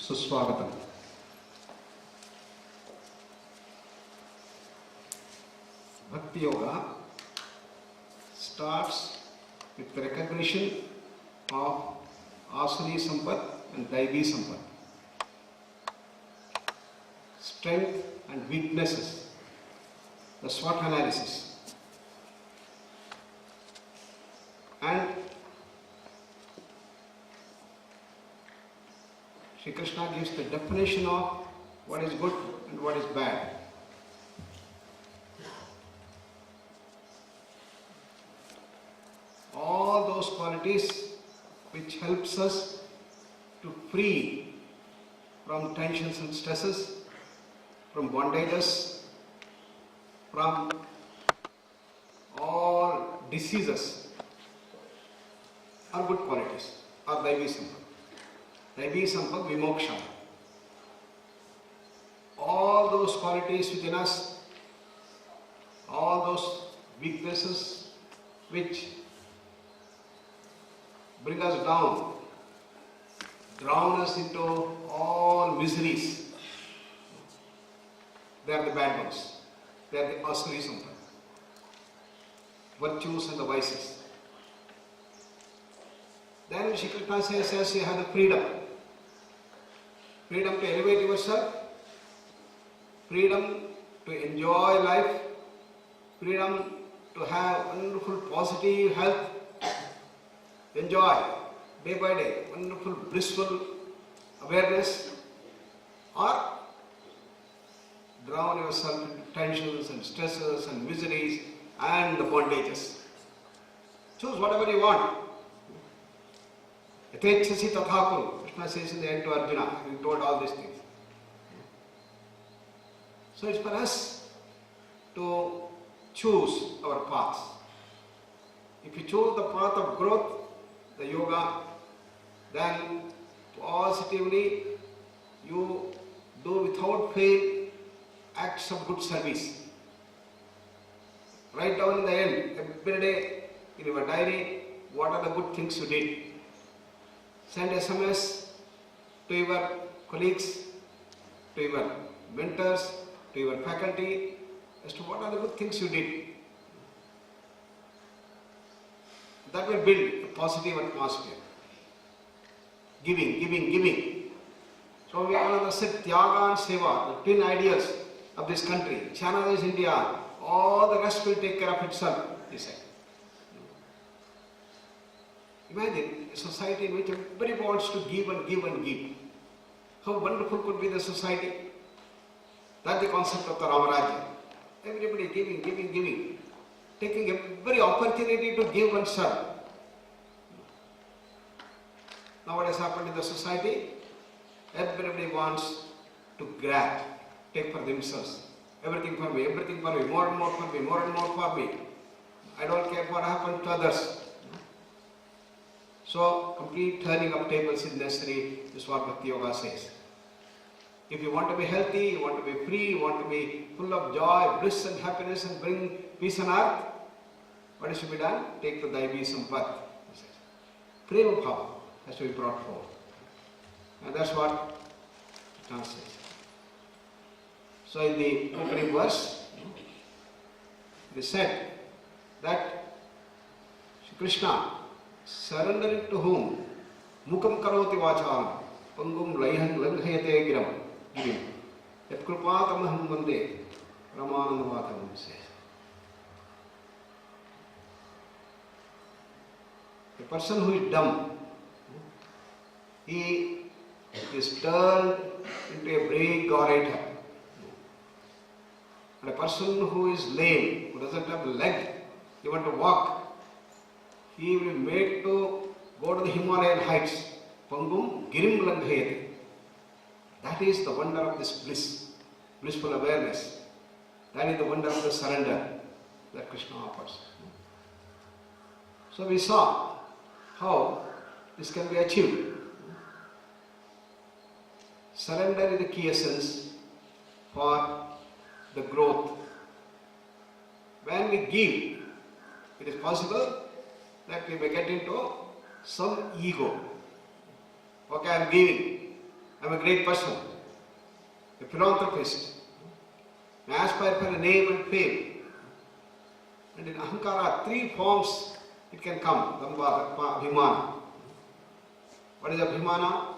सुस्वागतम। Bhakti Yoga starts with the recognition of Asuri Sampat and Daivi Sampat, strength and weaknesses, the SWOT analysis, and Sri Krishna gives the definition of what is good and what is bad. All those qualities which helps us to free from tensions and stresses, from bondages, from all diseases are good qualities, are Daivi Sampat. Daivi Sampat Vimoksha. All those qualities within us, all those weaknesses which bring us down, drown us into all miseries, they are the bad ones. They are the Asuri Sampat. Virtues and the vices. Then Shri Krishna says you have the freedom. Freedom to elevate yourself, freedom to enjoy life, freedom to have wonderful positive health, enjoy day by day wonderful blissful awareness, or drown yourself into tensions and stresses and miseries and the bondages. Choose whatever you want. Yatechasi tathakuru. Krishna says in the end to Arjuna, he told all these things. So it's for us to choose our paths. If you choose the path of growth, the yoga, then positively you do without fail acts of good service. Write down in the end, every day in your diary, what are the good things you did. Send SMS to your colleagues, to your mentors, to your faculty, as to what are the good things you did. That will build a positive atmosphere. Giving. So we all said Tyaga and Seva, the twin ideals of this country. China is India, all the rest will take care of itself, he said. Imagine a society in which everybody wants to give and give and give. How wonderful could be the society? That's the concept of the Ramarajya. Everybody giving. Taking every opportunity to give and serve. Now what has happened in the society? Everybody wants to grab, take for themselves. Everything for me, more and more for me, more and more for me. I don't care what happened to others. So, complete turning of tables is necessary, is what Bhakti Yoga says. If you want to be healthy, you want to be free, you want to be full of joy, bliss and happiness and bring peace on earth, what is to be done? Take the Daivi Sampat. Prema Bhava has to be brought forward. And that's what Krishna says. So in the opening verse, it is said that Krishna, surrendering to whom? Mukam karoti vachalam, pangum langhayate giram, yat krupatamaham vande, Ramanandavatamam says. A person who is dumb, he is turned into a brig or a tub. And a person who is lame, who doesn't have a leg, he wants to walk, he will be made to go to the Himalayan heights. Pangum girim langhayate. That is the wonder of this bliss, blissful awareness. That is the wonder of the surrender that Krishna offers. So we saw how this can be achieved. Surrender is the key essence for the growth. When we give, it is possible that we may get into some ego. Okay, I am giving. I'm a great person, a philanthropist. I aspire for a name and fame. And in ahankara, 3 forms it can come. Damba, Datma, Abhimana. What is Abhimana?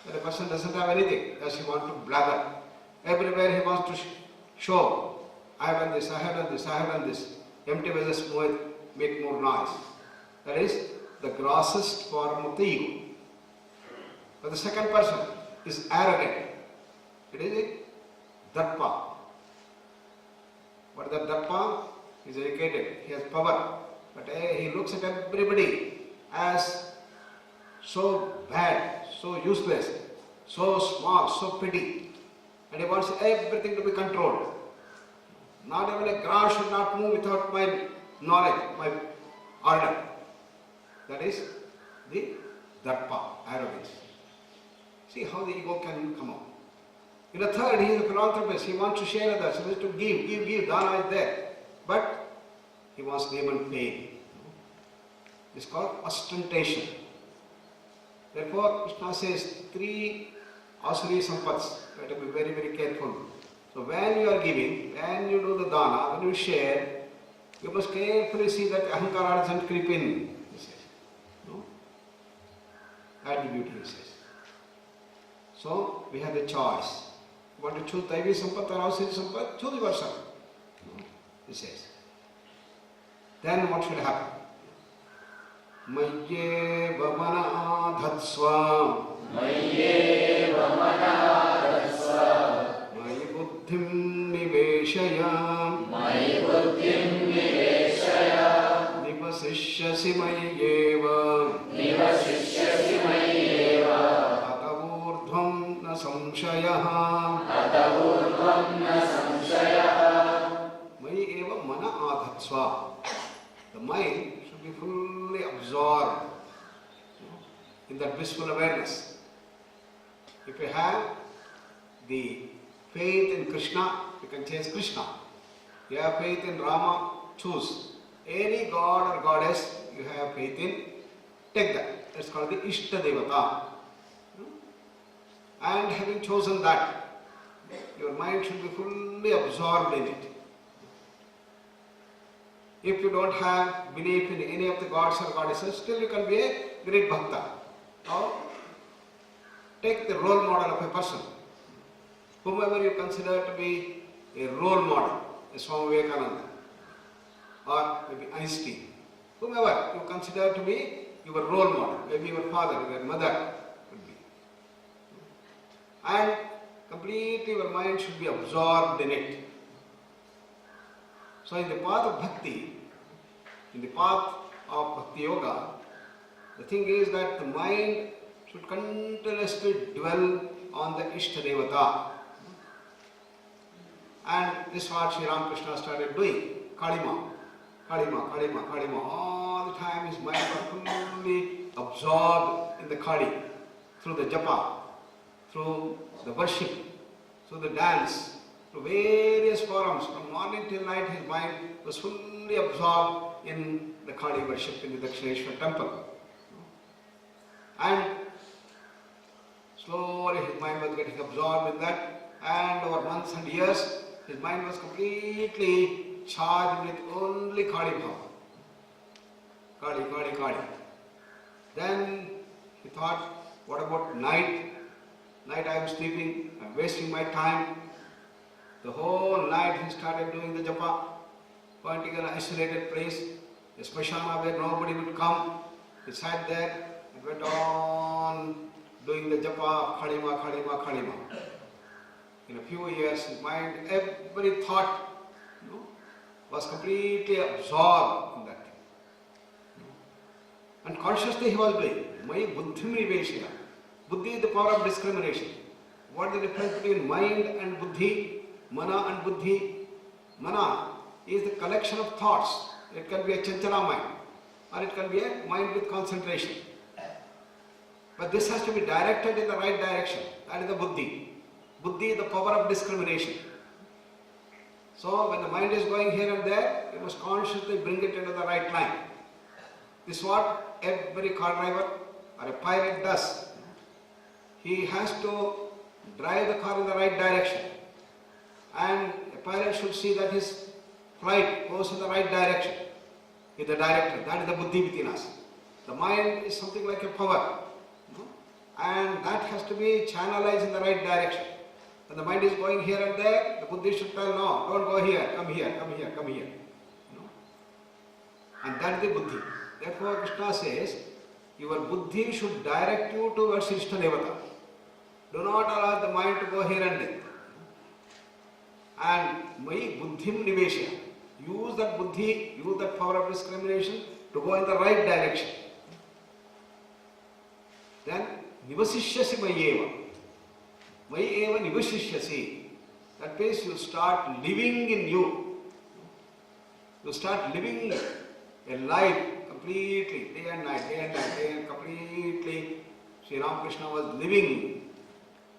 That a person doesn't have anything, just he wants to blather. Everywhere he wants to show, I have done this, I have done this, I have done this. Empty vessels make more noise. That is the grossest form of the ego. But the second person is arrogant. It is a Darpa. What is that Darpa? He is educated, he has power. But he looks at everybody as so bad, so useless, so small, so petty. And he wants everything to be controlled. Not even a grass should not move without my knowledge, my order. That is the Darpa, arrogance. See how the ego can come out. In the third, he is a philanthropist. He wants to share others. He wants to give. Dana is there. But he wants name and fame. It's called ostentation. Therefore, Krishna says 3 asuri sampats. You have to be very, very careful. So when you are giving, when you do the dana, when you share, you must carefully see that ahankara doesn't creep in. He says. No? Attribute, he says. So we have the choice. You want to choose Daivi Sampat or Asuri Sampat? Choose yourself. No? He says. Then what should happen? Mayyeva mana adhatsva. Mayyeva mana adhatsva. Mayi buddhim niveshaya. Mayi buddhim niveshaya. Nivasishyasi mayyeva. Nivasishyasi mayyeva. Atavurdhvam na samshayah. Atavurdhvam na samshayah. Mayyeva mana adhatsva. The mind should be fully absorbed in that blissful awareness. If you have the faith in Krishna, you can chase Krishna. You have faith in Rama, choose. Any god or goddess you have faith in, take that. That's called the Ishta Devata. And having chosen that, your mind should be fully absorbed in it. If you don't have belief in any of the gods or goddesses, still you can be a great bhakta. Or take the role model of a person. Whomever you consider to be a role model, a Swami Vivekananda, or maybe Einstein. Whomever you consider to be your role model, maybe your father, your mother could be. And completely your mind should be absorbed in it. So in the path of bhakti, in the path of bhakti yoga, the thing is that the mind should continuously dwell on the Ishta Devata. And this is what Sri Ramakrishna started doing. Kalima, Kalima, Kalima, Kalima. All the time his mind was fully absorbed in the Kali, through the japa, through the worship, through the dance, to various forums. From morning till night his mind was fully absorbed in the Kali worship in the Dakshineshwar temple. And slowly his mind was getting absorbed in that, and over months and years his mind was completely charged with only Kali Bhava. Kali, Kali, Kali. Then he thought, what about night? Night I am sleeping, I am wasting my time. The whole night he started doing the japa, pointing an isolated place, a smashana where nobody would come. He sat there and went on doing the japa, Khalima, Khalima, Khalima. In a few years his mind, every thought was completely absorbed in that thing. And consciously he was doing, Mai buddhim niveshaya. Buddhi is the power of discrimination. What is the difference between mind and buddhi? Mana and buddhi. Mana is the collection of thoughts. It can be a chanchala mind, or it can be a mind with concentration. But this has to be directed in the right direction. That is the buddhi. Buddhi is the power of discrimination. So when the mind is going here and there, you must consciously bring it into the right line. This is what every car driver or a pilot does. he has to drive the car in the right direction. And a pilot should see that his flight goes in the right direction with the director. That is the buddhi within us. The mind is something like a power. And that has to be channelized in the right direction. When the mind is going here and there, the buddhi should tell, no, don't go here, come here, come here, come here. And that is the buddhi. Therefore Krishna says, your buddhi should direct you towards Ishta Devata. Do not allow the mind to go here and there. And mai buddhim niveshya. Use that buddhi, use that power of discrimination to go in the right direction. Then nivasishyasi mayeva. Mayeva nivasishyasi. That means you start living in you. You start living a life completely, day and night, day and night, day and completely. Sri Ramakrishna was living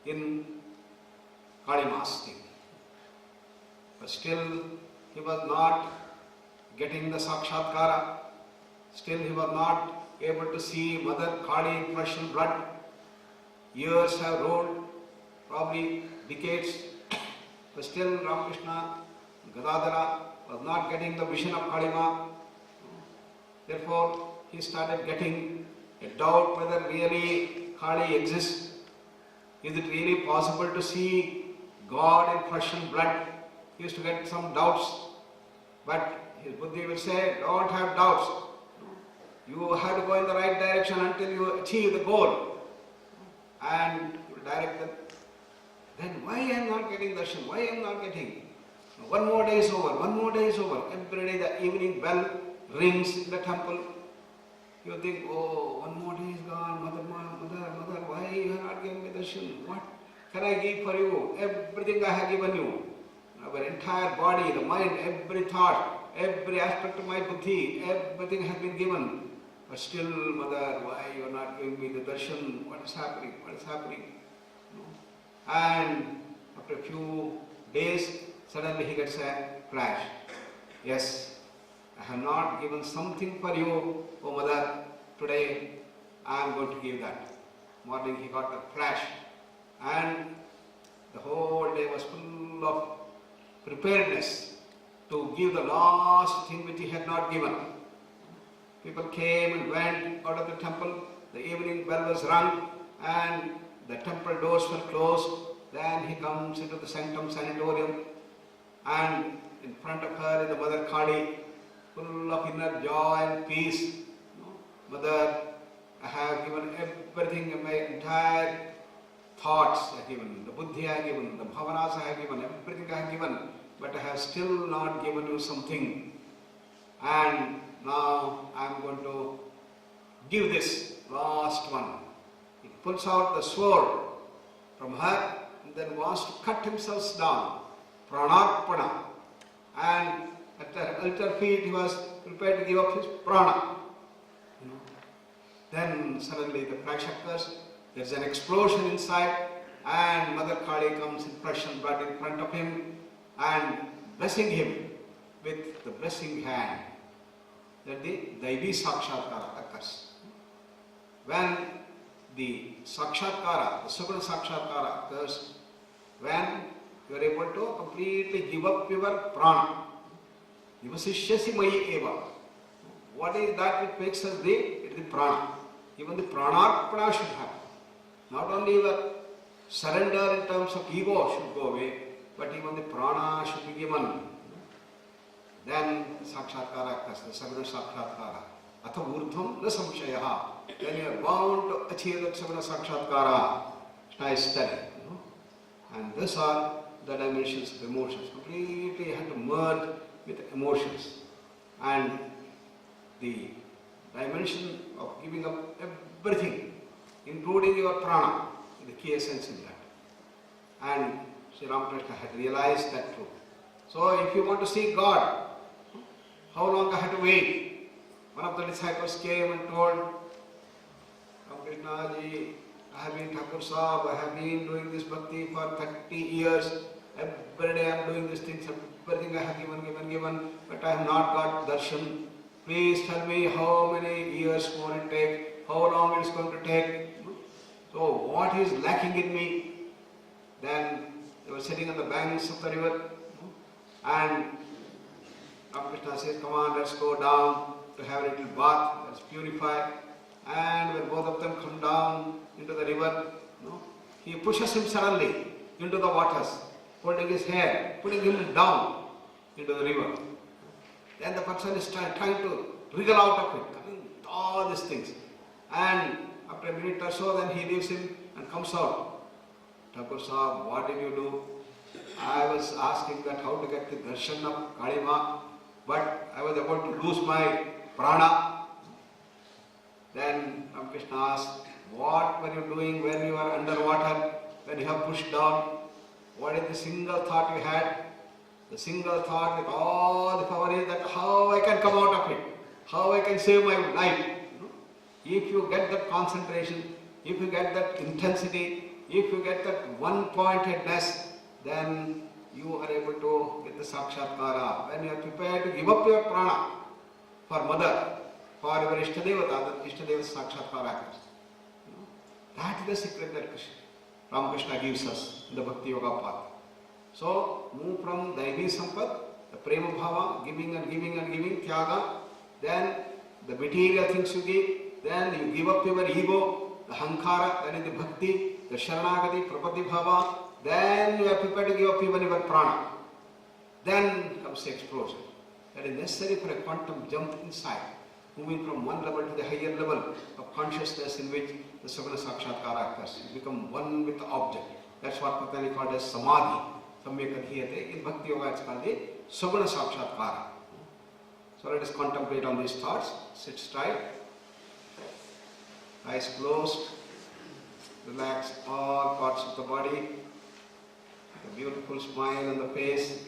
in Kalimas thing. But still he was not getting the Sakshatkara. Still he was not able to see Mother Kali in flesh and blood. Years have rolled, probably decades, but still Ramakrishna Gadadhara was not getting the vision of Kalima. Therefore he started getting a doubt whether really Kali exists. Is it really possible to see God in flesh and blood? He used to get some doubts, but his buddhi will say, don't have doubts. You have to go in the right direction until you achieve the goal. And you will direct them. Then why I am not getting darshan? Why I am not getting? One more day is over, one more day is over. Every day the evening bell rings in the temple. You think, oh, one more day is gone. Mother, why you are not giving me darshan? What can I give for you? Everything I have given you. Our entire body, the mind, every thought, every aspect of my buddhi, everything has been given. But still, Mother, why you are not giving me the darshan? What is happening? What is happening? And after a few days, suddenly he gets a flash. Yes, I have not given something for you, oh Mother. Today I am going to give that. Morning he got a flash. And the whole day was full of preparedness to give the last thing which he had not given. People came and went out of the temple. The evening bell was rung and the temple doors were closed. Then he comes into the sanctum sanatorium, and in front of her is the Mother Kali, full of inner joy and peace. Mother, I have given everything in my entire thoughts I have given, the buddhi I have given, the bhavanas I have given, everything I have given, but I have still not given you something. And now I am going to give this last one. He pulls out the sword from her and then wants to cut himself down. Pranarpana. And at the altar feet he was prepared to give up his prana. Then suddenly the flash occurs. There is an explosion inside, and Mother Kali comes in flesh and blood in front of him and blessing him with the blessing hand. That the Daivi Sakshatkara occurs. When the Sakshatkara, the Suguna Sakshatkara occurs, when you are able to completely give up your prana. Nivasishyasi mayi eva. What is that which makes us the? It is the prana. Even the pranarpana should happen. Not only your surrender in terms of ego should go away, but even the prana should be given. Then Sakshatkara occurs, the Saguna Sakshatkara. Atha urdhvam na samshayaha. Then you are bound to achieve that Saguna Sakshatkara. Nice study. And these are the dimensions of emotions. Completely you have to merge with emotions. And the dimension of giving up everything, including your prana, is the key essence in that. And Sri Ramakrishna had realized that truth. So if you want to see God, how long I had to wait? One of the disciples came and told Ramakrishna ji, I have been Thakur Sahib, I have been doing this bhakti for 30 years. Every day I am doing these things, everything I have given, but I have not got darshan. Please tell me how many years more it take, how long it is going to take. So what is lacking in me? Then they were sitting on the banks of the river, and Ramakrishna says, come on, let's go down to have a little bath, let's purify. And when both of them come down into the river, he pushes him suddenly into the waters, holding his hair, putting him down into the river. Then the person is trying to wriggle out of it, coming all these things. And after a minute or so, then he leaves him and comes out. Thakur Sahib, what did you do? I was asking that how to get the darshan of Kali Ma, but I was about to lose my prana. Then Ramakrishna asked, what were you doing when you were underwater, when you have pushed down? What is the single thought you had? The single thought with all the power is that how I can come out of it, how I can save my life. If you get that concentration, if you get that intensity, if you get that one-pointedness, then you are able to get the sakshatkara. When you are prepared to give up your prana for mother, for your Ishtadevata, the Ishtadeva sakshatkara happens. That is the secret that Ramakrishna gives us in the Bhakti Yoga path. So, move from Daivi Sampad, the Prema Bhava, giving and giving and giving, Tyaga, then the material things you give, then you give up your ego, the Hankara, that is the Bhakti, the Sharanagati, Prapati Bhava, then you are prepared to give up even your prana. Then comes the explosion. That is necessary for a quantum jump inside, moving from one level to the higher level of consciousness in which the Saguna Sakshatkara occurs. You become one with the object. That's what Patanjali called as Samadhi. Samyak Adhiyate. In Bhakti Yoga it's called the Saguna Sakshatkara. So let us contemplate on these thoughts. Sit straight. Eyes closed. Relax all parts of the body. A beautiful smile on the face.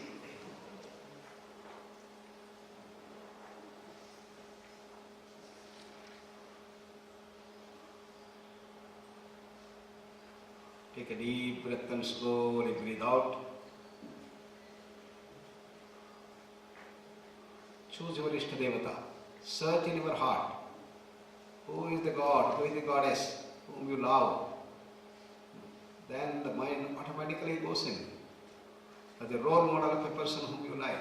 Take a deep breath and slowly breathe out. Choose your Ishtadevata. Search in your heart. Who is the God? Who is the goddess whom you love? Then the mind automatically goes in as the role model of a person whom you like.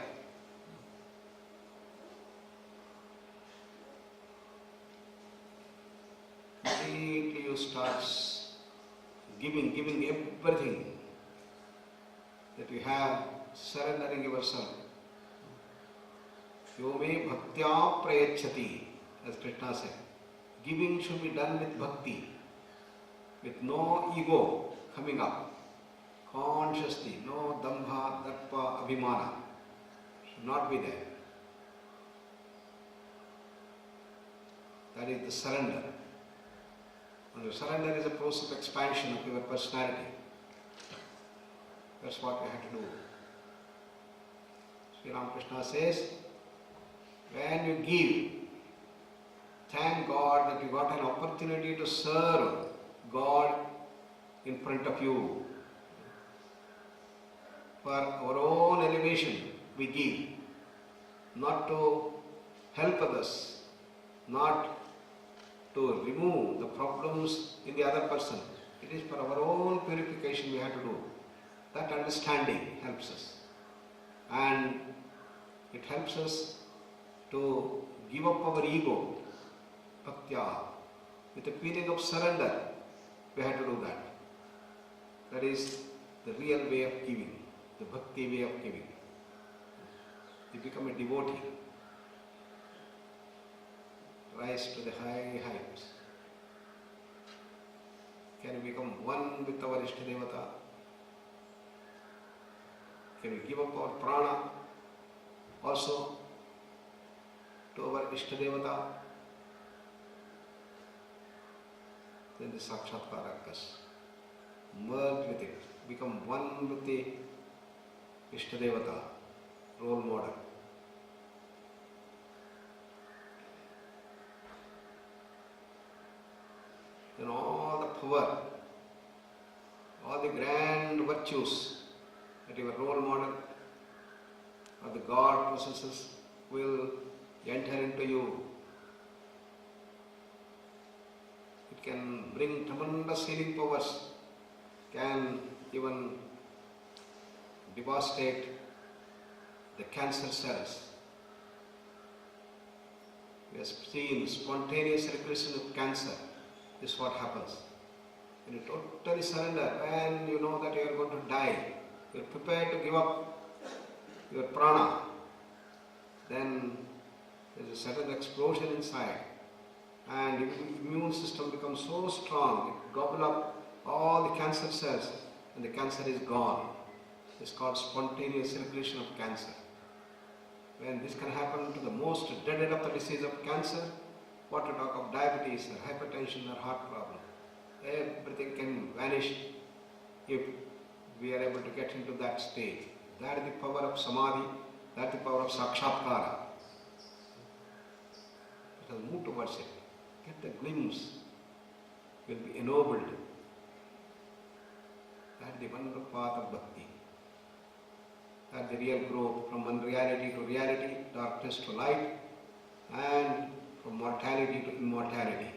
Completely you start giving everything that you have, surrendering yourself. Yome bhaktya prayachati, as Krishna said. Giving should be done with bhakti, with no ego coming up. Consciously, no dambha, darpa, abhimana should not be there. That is the surrender. And the surrender is a process of expansion of your personality. That's what we have to do. Sri Ramakrishna says, when you give, thank God that you got an opportunity to serve God in front of you. For our own elevation, we give, not to help others, not to remove the problems in the other person. It is for our own purification we have to do. That understanding helps us. And it helps us to give up our ego, bhaktya, with a feeling of surrender. We have to do that. That is the real way of giving, the bhakti way of giving. You become a devotee. Rise to the high heights. Can we become one with our Ishtadevata? Can we give up our prana also to our Ishtadevata? Then the Sakshatkara occurs. Merge with it. Become one with the Ishtadevata, role model. Then all the power, all the grand virtues that your role model or the God possesses will enter into you. It It can bring tremendous healing powers, can even devastate the cancer cells. We have seen spontaneous regression of cancer. This is what happens. When you totally surrender, when you know that you are going to die, you are prepared to give up your prana, then there is a sudden explosion inside, and the immune system becomes so strong, it gobbles up all the cancer cells, and the cancer is gone. It's called spontaneous regression of cancer. When this can happen to the most dreaded of the disease of cancer, what to talk of diabetes or hypertension or heart problem. Everything can vanish if we are able to get into that stage. That is the power of samadhi, that is the power of sakshatkara. Let us move towards it. Get the glimpse. You will be ennobled. That is the wonderful path of bhakti. That is the real growth from unreality to reality, darkness to light, and from mortality to immortality.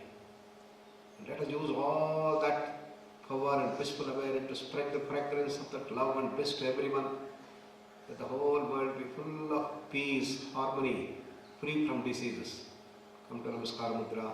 And let us use all that power and blissful awareness to spread the fragrance of that love and bliss to everyone, that the whole world be full of peace, harmony, free from diseases. Come to Namaskar Mudra.